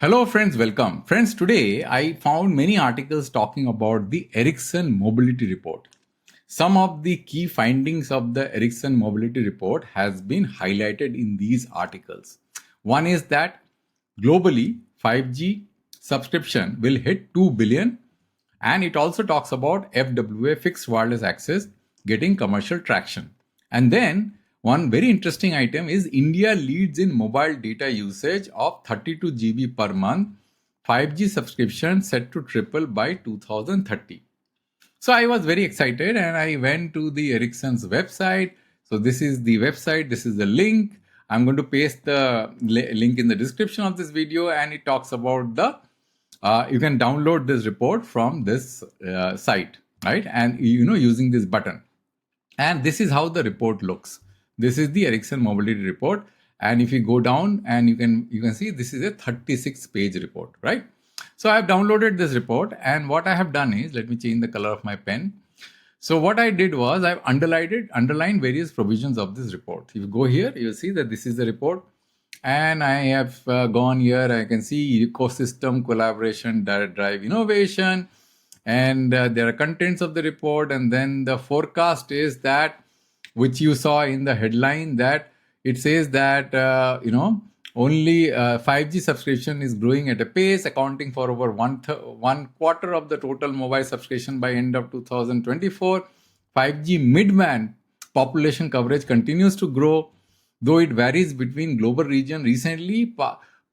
Hello friends, welcome. Friends, today I found many articles talking about the Ericsson Mobility Report. Some of the key findings of the Ericsson Mobility Report has been highlighted in these articles. One is that globally 5G subscription will hit 2 billion, and it also talks about FWA, fixed wireless access, getting commercial traction. And then one very interesting item is India leads in mobile data usage of 32 GB per month, 5G subscription set to triple by 2030. So I was very excited and I went to the Ericsson's website. So this is the website, this is the link. I'm going to paste the link in the description of this video, and it talks about you can download this report from this site, right? And using this button. And this is how the report looks. This is the Ericsson Mobility Report. And if you go down and you can see this is a 36-page report, right? So I have downloaded this report, and what I have done is, let me change the color of my pen. So what I did was I've underlined various provisions of this report. If you go here, you'll see that this is the report. And I have gone here, I can see ecosystem collaboration, drive innovation. And there are contents of the report, and then the forecast is that, which you saw in the headline, that it says that only 5G subscription is growing at a pace, accounting for over one quarter of the total mobile subscription by end of 2024. 5G mid-band population coverage continues to grow, though it varies between global region. Recently,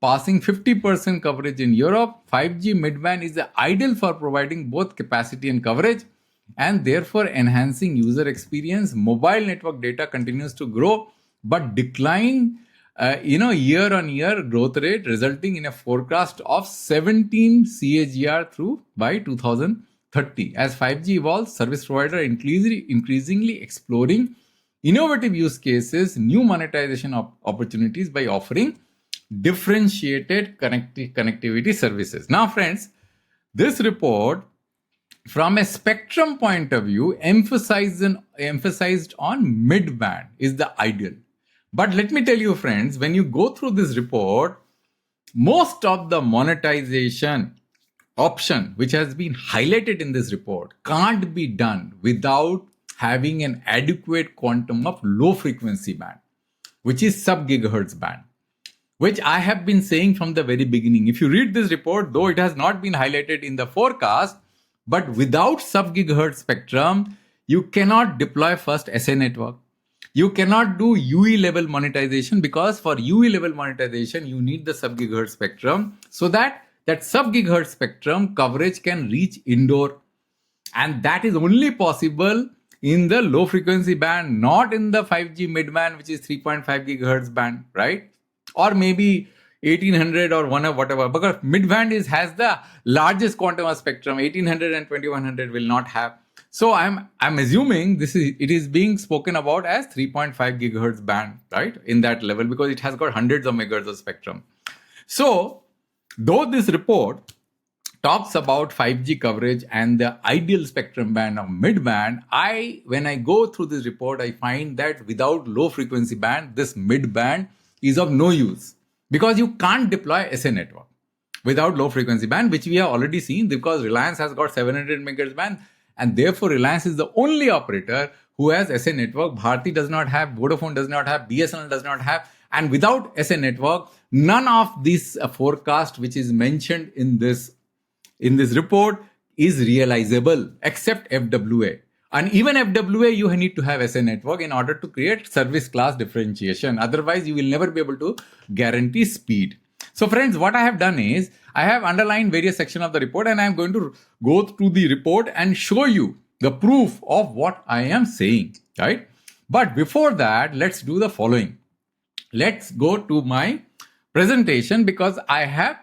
passing 50% coverage in Europe, 5G mid-band is ideal for providing both capacity and coverage, and therefore enhancing user experience. Mobile network data continues to grow, but decline, year-on-year growth rate, resulting in a forecast of 17 CAGR through by 2030. As 5G evolves, service provider increasingly exploring innovative use cases, new monetization opportunities by offering differentiated connectivity services. Now, friends, this report, from a spectrum point of view, emphasized on mid-band is the ideal. But let me tell you, friends, when you go through this report, most of the monetization option which has been highlighted in this report can't be done without having an adequate quantum of low frequency band, which is sub-GHz band, which I have been saying from the very beginning. If you read this report, though it has not been highlighted in the forecast, but without sub-GHz spectrum, you cannot deploy first SA network. You cannot do UE level monetization, because for UE level monetization, you need the sub-GHz spectrum, so that sub-GHz spectrum coverage can reach indoor. And that is only possible in the low frequency band, not in the 5G mid-band, which is 3.5 GHz band, right? Or maybe 1800 or whatever, because mid-band has the largest quantum of spectrum. 1800 and 2100 will not have. So I'm assuming it is being spoken about as 3.5 gigahertz band, right? In that level, because it has got hundreds of megahertz of spectrum. So though this report talks about 5G coverage and the ideal spectrum band of mid-band, when I go through this report, I find that without low frequency band, this mid-band is of no use, because you can't deploy SA network without low frequency band, which we have already seen, because Reliance has got 700 megahertz band, and therefore Reliance is the only operator who has SA network. Bharti does not have, Vodafone does not have, BSNL does not have, and without SA network, none of this forecast which is mentioned in this report is realizable, except FWA. And even FWA, you need to have SA network in order to create service class differentiation. Otherwise, you will never be able to guarantee speed. So friends, what I have done is, I have underlined various sections of the report, and I am going to go through the report and show you the proof of what I am saying, right? But before that, let's do the following. Let's go to my presentation, because I have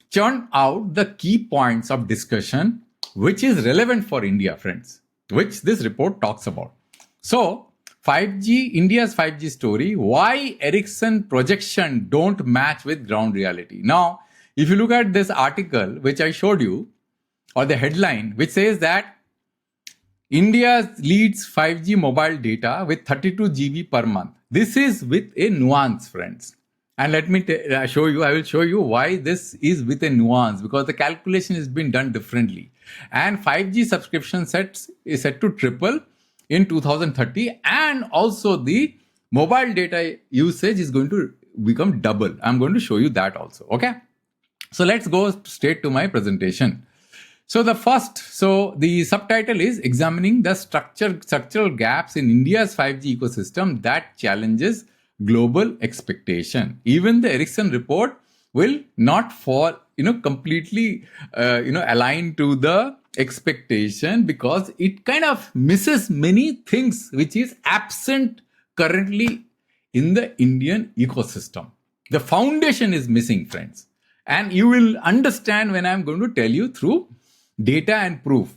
churned out the key points of discussion which is relevant for India, friends, which this report talks about. So 5G, India's 5G story, why Ericsson projection don't match with ground reality. Now, if you look at this article, which I showed you, or the headline, which says that India leads 5G mobile data with 32 GB per month. This is with a nuance, friends. And let me show you, I will show you why this is with a nuance, because the calculation has been done differently. And 5G subscription sets is set to triple in 2030, and also the mobile data usage is going to become double. I'm going to show you that also. Okay. So let's go straight to my presentation. So the subtitle is examining the structural gaps in India's 5G ecosystem that challenges global expectation. Even the Ericsson report will not fall, completely, align to the expectation, because it kind of misses many things which is absent currently in the Indian ecosystem. The foundation is missing, friends. And you will understand when I'm going to tell you through data and proof.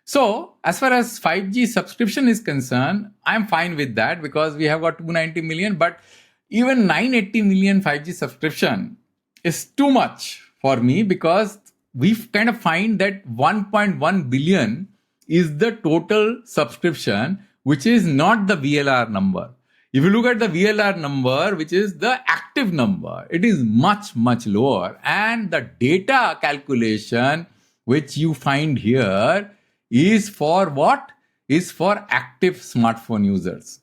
So as far as 5G subscription is concerned, I'm fine with that, because we have got 290 million, but even 980 million 5G subscription is too much for me, because we kind of find that 1.1 billion is the total subscription, which is not the VLR number. If you look at the VLR number, which is the active number, it is much, much lower. And the data calculation which you find here is for what? Is for active smartphone users.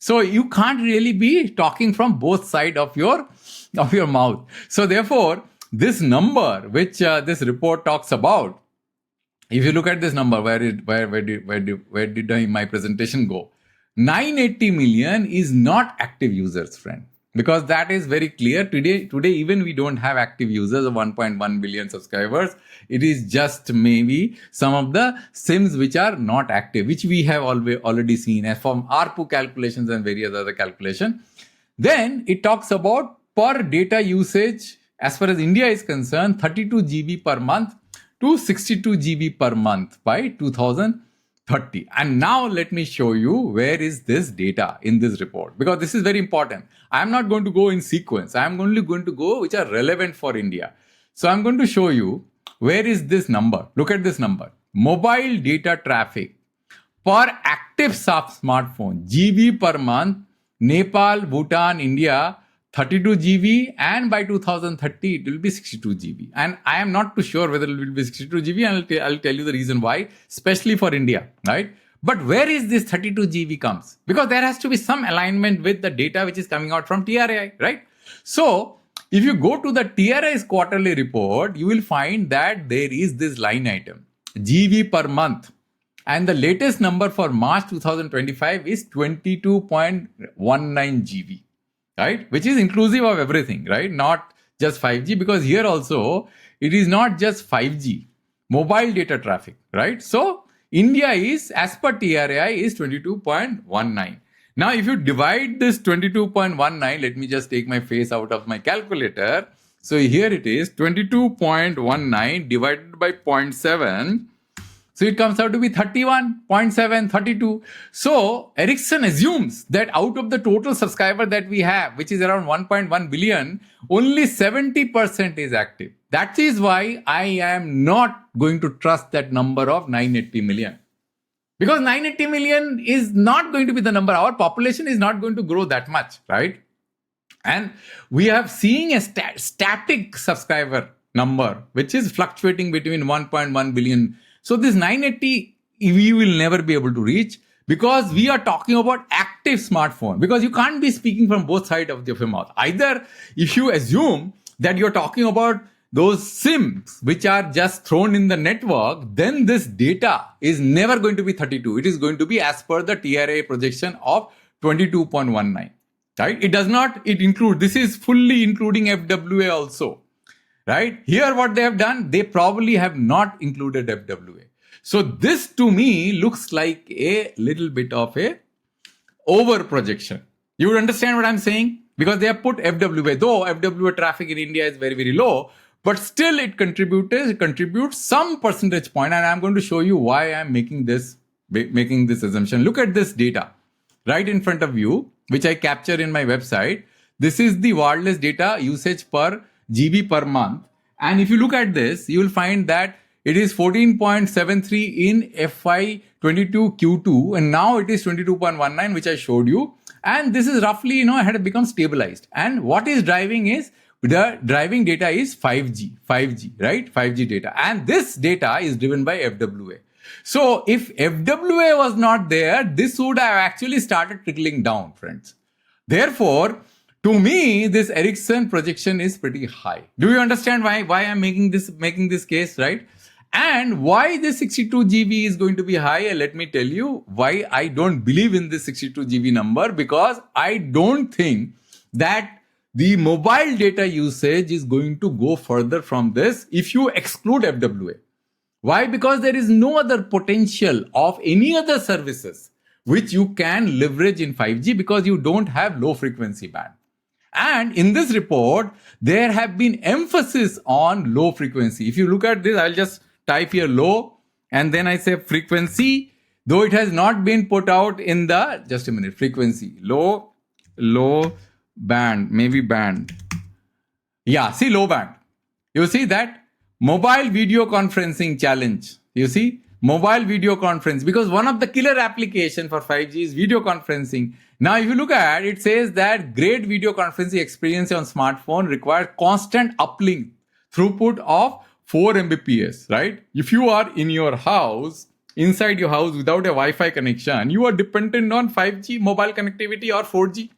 So you can't really be talking from both sides of your mouth. So therefore, this number which this report talks about, if you look at this number, where did my presentation go? 980 million is not active users, friend, because that is very clear. Today even we don't have active users of 1.1 billion subscribers. It is just maybe some of the SIMs which are not active, which we have already seen as from ARPU calculations and various other calculations. Then it talks about per data usage, as far as India is concerned, 32 GB per month to 62 GB per month by 2030. And now let me show you where is this data in this report, because this is very important. I'm not going to go in sequence. I'm only going to go which are relevant for India. So I'm going to show you where is this number. Look at this number. Mobile data traffic per active smartphone, GB per month, Nepal, Bhutan, India, 32 GB, and by 2030 it will be 62 GB. And I am not too sure whether it will be 62 GB, and I'll tell you the reason why, especially for India, right? But where is this 32 GB comes? Because there has to be some alignment with the data which is coming out from TRAI, right? So if you go to the TRAI's quarterly report, you will find that there is this line item, GB per month. And the latest number for March 2025 is 22.19 GB. Right? Which is inclusive of everything, right? Not just 5G, because here also it is not just 5G, mobile data traffic, right? So India is, as per TRAI, is 22.19. Now, if you divide this 22.19, let me just take my face out of my calculator. So here it is 22.19 divided by 0.7. So it comes out to be 31.7, 32. So Ericsson assumes that out of the total subscriber that we have, which is around 1.1 billion, only 70% is active. That is why I am not going to trust that number of 980 million. Because 980 million is not going to be the number. Our population is not going to grow that much, right? And we have seen a static subscriber number, which is fluctuating between 1.1 billion. So this 980, we will never be able to reach, because we are talking about active smartphone, because you can't be speaking from both sides of your mouth. Either if you assume that you're talking about those SIMs which are just thrown in the network, then this data is never going to be 32. It is going to be as per the TRAI projection of 22.19. Right? It does not, it include, this is fully including FWA also. Right? Here what they have done, they probably have not included FWA. So this to me looks like a little bit of a over projection. You would understand what I'm saying? Because they have put FWA, though FWA traffic in India is very, very low, but still it contributes some percentage point, and I'm going to show you why I'm making this assumption. Look at this data right in front of you, which I capture in my website. This is the wireless data usage per GB per month. And if you look at this, you will find that it is 14.73 in FY22 Q2, and now it is 22.19, which I showed you. And this is roughly, had become stabilized. And what is driving is, the driving data is 5G, right? 5G data. And this data is driven by FWA. So if FWA was not there, this would have actually started trickling down, friends. Therefore, to me, this Ericsson projection is pretty high. Do you understand why I'm making this case, right? And why this 62 GB is going to be high? Let me tell you why I don't believe in this 62 GB number, because I don't think that the mobile data usage is going to go further from this if you exclude FWA. Why? Because there is no other potential of any other services which you can leverage in 5G, because you don't have low frequency band. And in this report, there have been emphasis on low frequency. If you look at this, I'll just type here low, and then I say frequency, though it has not been put out in the, just a minute, frequency, low band, maybe band. Yeah, see low band. You see that? Mobile video conferencing challenge. You see? Mobile video conference, because one of the killer application for 5G is video conferencing. Now, if you look at it, says that great video conferencing experience on smartphone requires constant uplink throughput of 4 Mbps, right? If you are in your house, inside your house without a Wi-Fi connection, you are dependent on 5G mobile connectivity or 4G.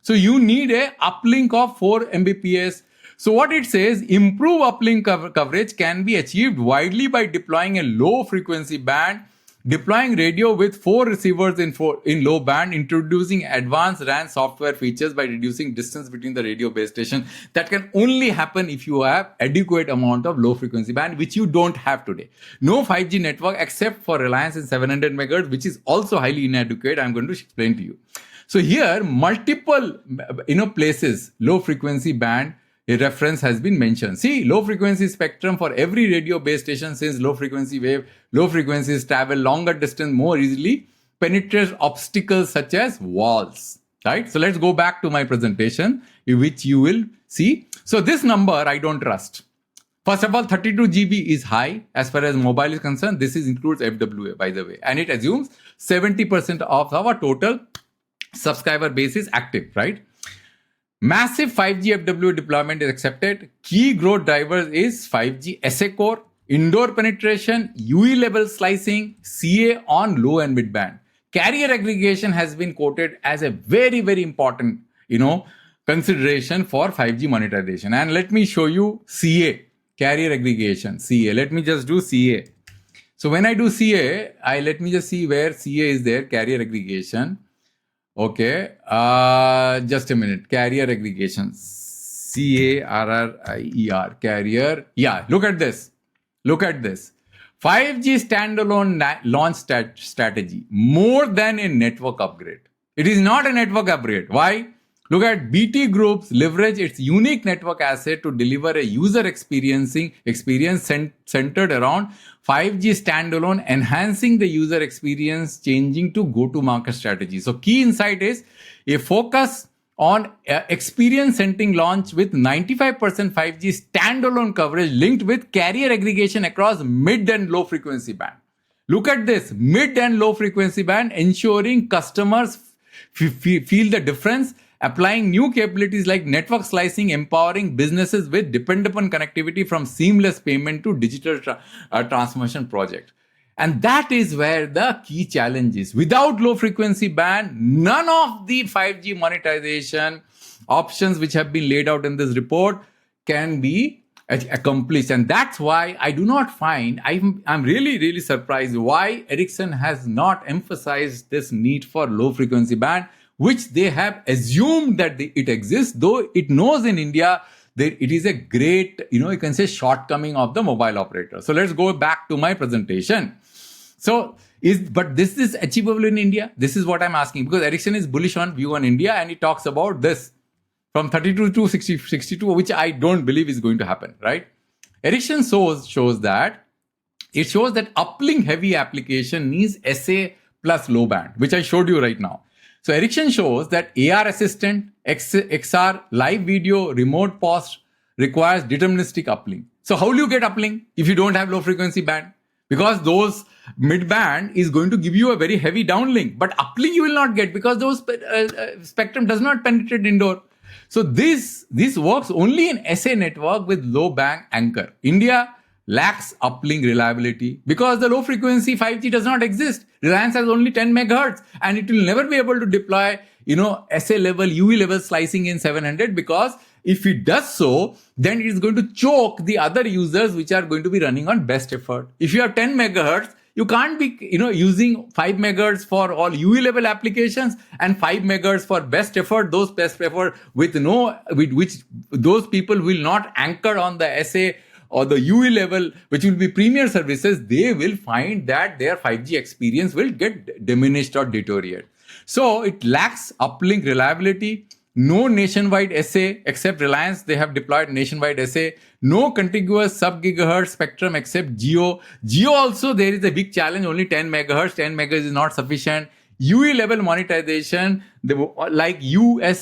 So you need a uplink of 4 Mbps. So what it says, improve uplink coverage can be achieved widely by deploying a low frequency band, deploying radio with 4 receivers in low band, introducing advanced RAN software features by reducing distance between the radio base station. That can only happen if you have adequate amount of low frequency band, which you don't have today. No 5G network except for Reliance in 700 MHz, which is also highly inadequate. I'm going to explain to you. So here, multiple places, low frequency band, a reference has been mentioned. See, low frequency spectrum for every radio base station, since low frequency wave, low frequencies travel longer distance more easily, penetrate obstacles such as walls, right? So let's go back to my presentation, which you will see. So this number I don't trust. First of all, 32 GB is high as far as mobile is concerned. This includes FWA, by the way, and it assumes 70% of our total subscriber base is active, right? Massive 5G FWA deployment is accepted. Key growth drivers is 5G SA core, indoor penetration, UE level slicing, CA on low and mid band. Carrier aggregation has been quoted as a very, very important, consideration for 5G monetization. And let me show you CA, carrier aggregation, CA. Let me just do CA. So when I do CA, let me just see where CA is there, carrier aggregation. Okay, just a minute. Carrier aggregation, CARRIER, carrier. Yeah, look at this. 5G standalone launch strategy, more than a network upgrade. It is not a network upgrade. Why? Look at BT Group's leverage its unique network asset to deliver a user experience centered around 5G standalone, enhancing the user experience, changing to go-to-market strategy. So key insight is a focus on experience-centering launch with 95% 5G standalone coverage linked with carrier aggregation across mid and low frequency band. Look at this, mid and low frequency band, ensuring customers feel the difference, applying new capabilities like network slicing, empowering businesses with dependable connectivity from seamless payment to digital transformation project. And that is where the key challenge is. Without low frequency band, none of the 5G monetization options which have been laid out in this report can be accomplished. And that's why I do not find, I'm really, really surprised why Ericsson has not emphasized this need for low frequency band, which they have assumed that it exists, though it knows in India that it is a great, you can say shortcoming of the mobile operator. So let's go back to my presentation. But this is achievable in India? This is what I'm asking, because Ericsson is bullish on view on India, and he talks about this from 32 to 62, which I don't believe is going to happen, right? Ericsson shows that uplink heavy application needs SA plus low band, which I showed you right now. So Ericsson shows that AR assistant, XR, live video, remote POS requires deterministic uplink. So how do you get uplink if you don't have low frequency band? because those mid-band is going to give you a very heavy downlink, but uplink you will not get because those spectrum does not penetrate indoor. So this works only in SA network with low band anchor. India lacks uplink reliability because the low frequency 5G does not exist. Reliance has only 10 megahertz and it will never be able to deploy, SA level, UE level slicing in 700, because if it does so, then it is going to choke the other users which are going to be running on best effort. If you have 10 megahertz, you can't be, using 5 megahertz for all UE level applications and 5 megahertz for best effort. Those best effort with which those people will not anchor on the SA or the UE level, which will be premier services. They will find that their 5G experience will get diminished or deteriorate. So it lacks uplink reliability. No nationwide SA except Reliance, they have deployed nationwide SA. No contiguous sub-GHz spectrum except Jio. Jio also, there is a big challenge, only 10 megahertz. 10 megahertz is not sufficient. UE level monetization, like URSP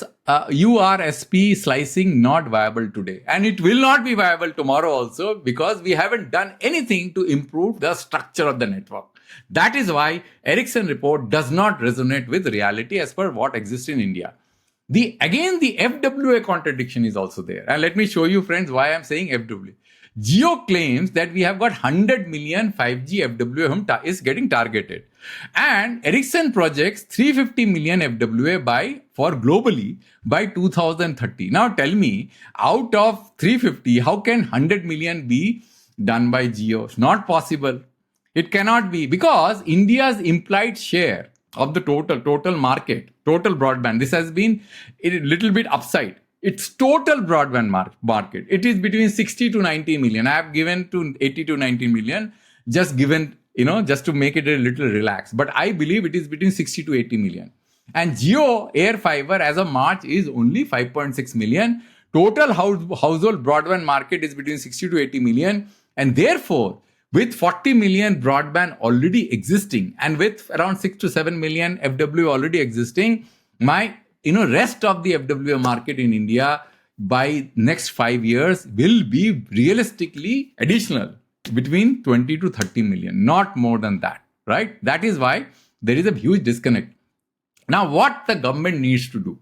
slicing, not viable today. And it will not be viable tomorrow also, because we haven't done anything to improve the structure of the network. That is why Ericsson report does not resonate with reality as per what exists in India. The FWA contradiction is also there. And let me show you, friends, why I'm saying FWA. Jio claims that we have got 100 million 5G FWA is getting targeted. And Ericsson projects 350 million FWA for globally by 2030. Now tell me, out of 350, how can 100 million be done by Jio? It's not possible. It cannot be, because India's implied share of the total market, total broadband, this has been a little bit upside. Its total broadband market, it is between 60 to 90 million. I have given to 80 to 90 million, just to make it a little relaxed. But I believe it is between 60 to 80 million. And Jio Air Fiber as of March is only 5.6 million. Total household broadband market is between 60 to 80 million. And therefore, with 40 million broadband already existing and with around 6 to 7 million FWA already existing, my rest of the FWA market in India by next 5 years will be realistically additional between 20 to 30 million, not more than that, right? That is why there is a huge disconnect. Now, what the government needs to do?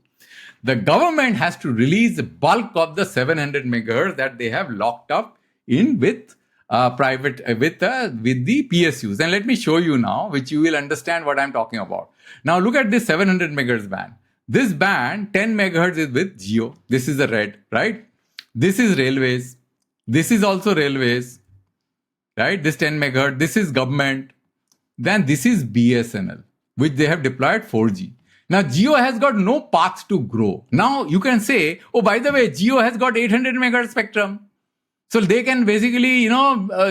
The government has to release the bulk of the 700 megahertz that they have locked up in with the PSUs. And let me show you now, which you will understand what I'm talking about. Now look at this 700 megahertz band. This band, 10 megahertz is with Jio. This is the red, right? This is railways. This is also railways, right? This 10 megahertz. This is government. Then this is BSNL, which they have deployed 4G. Now Jio has got no path to grow. Now you can say, oh, by the way, Jio has got 800 megahertz spectrum. So they can basically,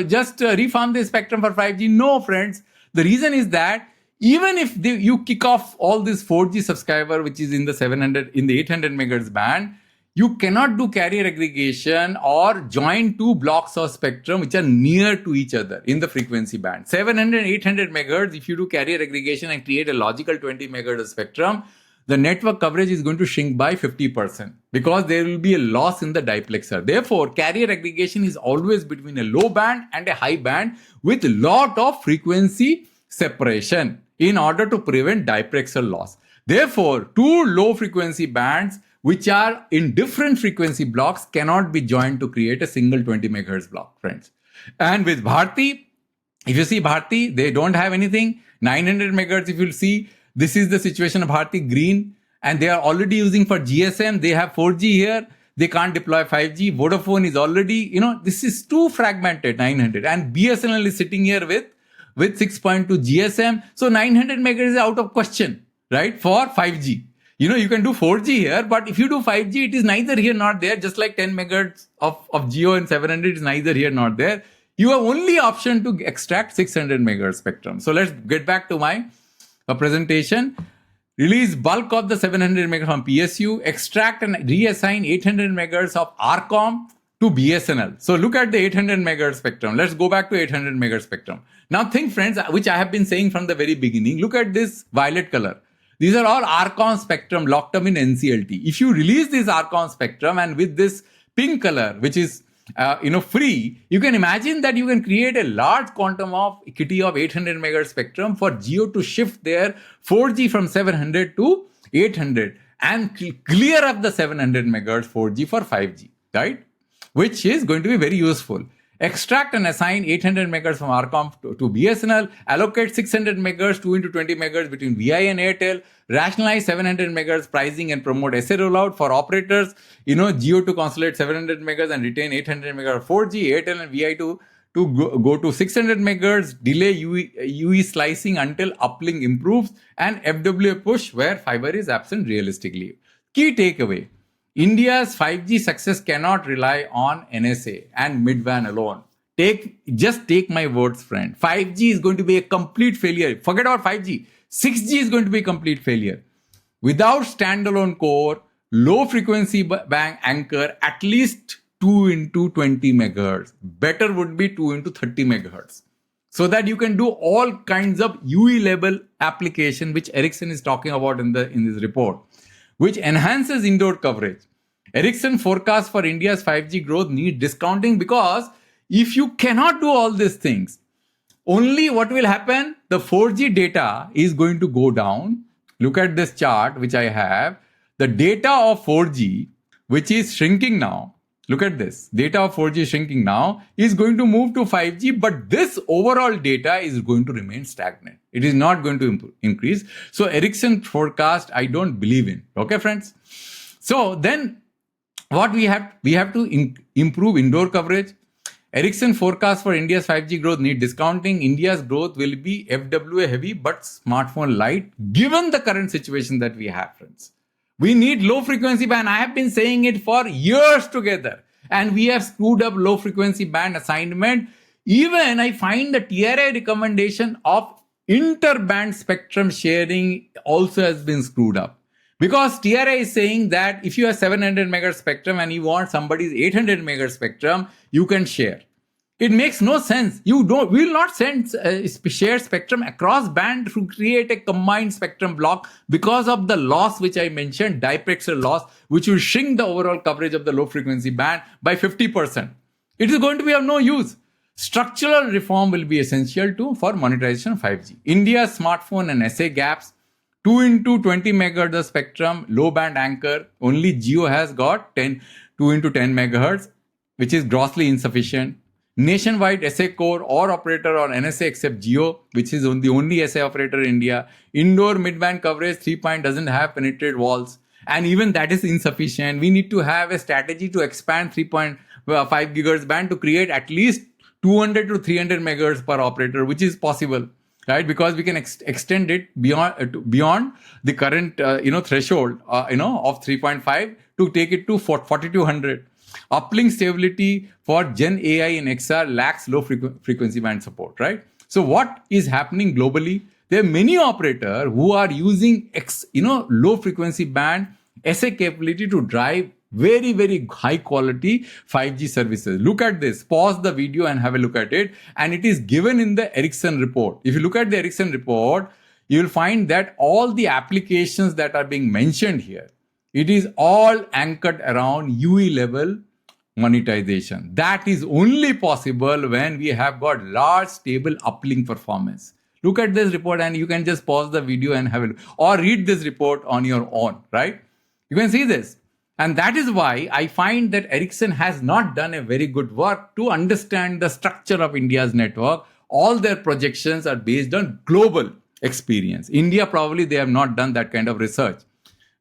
just refarm the spectrum for 5G. No, friends. The reason is that even if you kick off all this 4G subscriber, which is in the 800 megahertz band, you cannot do carrier aggregation or join two blocks of spectrum which are near to each other in the frequency band. 700 and 800 megahertz, if you do carrier aggregation and create a logical 20 megahertz spectrum, the network coverage is going to shrink by 50% because there will be a loss in the diplexer. Therefore, carrier aggregation is always between a low band and a high band with a lot of frequency separation in order to prevent diplexer loss. Therefore, two low frequency bands which are in different frequency blocks cannot be joined to create a single 20 megahertz block, friends. And with Bharti, if you see Bharti, they don't have anything. 900 megahertz, if you'll see, this is the situation of Bharti, green, and they are already using for GSM. They have 4G here. They can't deploy 5G. Vodafone is already, this is too fragmented, 900. And BSNL is sitting here with 6.2 GSM. So 900 megahertz is out of question, right, for 5G. You can do 4G here, but if you do 5G, it is neither here nor there. Just like 10 megahertz of Jio and 700 is neither here nor there. You have only option to extract 600 megahertz spectrum. So let's get back to my presentation. Release bulk of the 700 megahertz from PSU, extract and reassign 800 megahertz of RCOM to BSNL. So look at the 800 megahertz spectrum. Let's go back to 800 megahertz spectrum. Now think, friends, which I have been saying from the very beginning. Look at this violet color. These are all RCOM spectrum locked up in NCLT. If you release this RCOM spectrum and with this pink color, which is free, you can imagine that you can create a large quantum of equity of 800 megahertz spectrum for Geo to shift their 4G from 700 to 800 and clear up the 700 megahertz 4G for 5G, right? Which is going to be very useful. Extract and assign 800 megahertz from RCOM to BSNL, allocate 600 megahertz, 2 into 20 megahertz between VI and Airtel, rationalize 700 megahertz pricing and promote SA rollout for operators, Geo to consolidate 700 megahertz and retain 800 megahertz 4G, Airtel and VI to go to 600 megahertz, delay UE slicing until uplink improves, and FWA push where fiber is absent realistically. Key takeaway. India's 5G success cannot rely on NSA and mid-band alone. Just take my words, friend. 5G is going to be a complete failure. Forget about 5G. 6G is going to be a complete failure. Without standalone core, low frequency band anchor, at least 2 into 20 megahertz. Better would be 2 into 30 megahertz. So that you can do all kinds of UE level application, which Ericsson is talking about in this report, which enhances indoor coverage. Ericsson forecast for India's 5G growth needs discounting, because if you cannot do all these things, only what will happen? The 4G data is going to go down. Look at this chart which I have. The data of 4G, which is shrinking now. Look at this. Data of 4G is shrinking now, is going to move to 5G, but this overall data is going to remain stagnant. It is not going to increase. So Ericsson forecast, I don't believe in. Okay, friends? So then what we have to improve indoor coverage. Ericsson forecast for India's 5G growth need discounting. India's growth will be FWA heavy but smartphone light, given the current situation that we have, friends. We need low frequency band. I have been saying it for years together. And we have screwed up low frequency band assignment. Even I find the TRAI recommendation of interband spectrum sharing also has been screwed up. Because TRAI is saying that if you have 700 megahertz spectrum and you want somebody's 800 megahertz spectrum, you can share. It makes no sense. We will not share spectrum across band to create a combined spectrum block because of the loss which I mentioned, dipexel loss, which will shrink the overall coverage of the low frequency band by 50%. It is going to be of no use. Structural reform will be essential for monetization of 5G. India's smartphone and SA gaps, 2 into 20 megahertz of spectrum, low band anchor, only Geo has got 2 into 10 megahertz, which is grossly insufficient. Nationwide SA core or operator or NSA except Geo, which is the only SA operator in India. Indoor mid-band coverage 3 doesn't have penetrated walls. And even that is insufficient. We need to have a strategy to expand 3.5 gigahertz band to create at least 200 to 300 megahertz per operator, which is possible, right? Because we can extend it beyond the current threshold of 3.5 to take it to 4200. Uplink stability for Gen AI in XR lacks low frequency band support, right? So what is happening globally? There are many operators who are using low frequency band SA capability to drive very, very high quality 5G services. Look at this. Pause the video and have a look at it. And it is given in the Ericsson report. If you look at the Ericsson report, you will find that all the applications that are being mentioned here, it is all anchored around UE level monetization. That is only possible when we have got large stable uplink performance. Look at this report and you can just pause the video and have a look, or read this report on your own, right? You can see this. And that is why I find that Ericsson has not done a very good work to understand the structure of India's network. All their projections are based on global experience. India, probably they have not done that kind of research,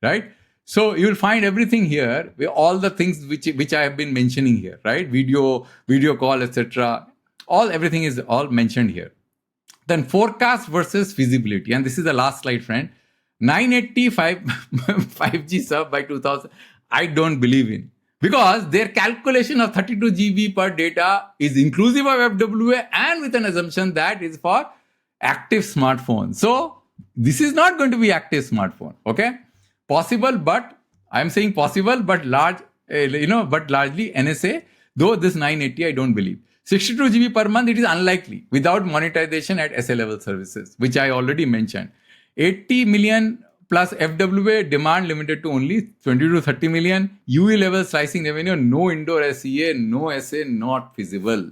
right? So you'll find everything here, all the things which I have been mentioning here, right? Video call, etc. Everything is all mentioned here. Then forecast versus feasibility. And this is the last slide, friend. 985 5G sub by 2000. I don't believe in. Because their calculation of 32 GB per data is inclusive of FWA and with an assumption that is for active smartphone. So this is not going to be active smartphone. Okay. Possible, but I'm saying possible, but largely NSA, though this 980, I don't believe. 62 GB per month, it is unlikely without monetization at SA level services, which I already mentioned. 80 million plus FWA demand limited to only 20 to 30 million. UE level slicing revenue, no indoor SEA, no SA, not feasible.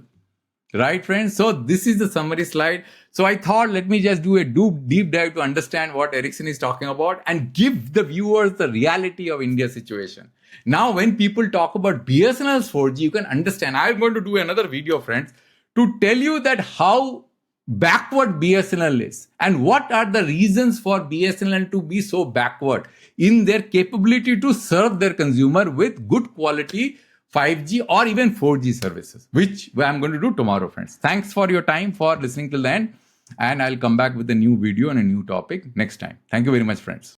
Right, friends? So this is the summary slide. So I thought, let me just do a deep dive to understand what Ericsson is talking about and give the viewers the reality of India's situation. Now, when people talk about BSNL's 4G, you can understand. I'm going to do another video, friends, to tell you that how backward BSNL is and what are the reasons for BSNL to be so backward in their capability to serve their consumer with good quality 5G or even 4G services, which I'm going to do tomorrow, friends. Thanks for your time for listening till the end. And I'll come back with a new video and a new topic next time. Thank you very much, friends.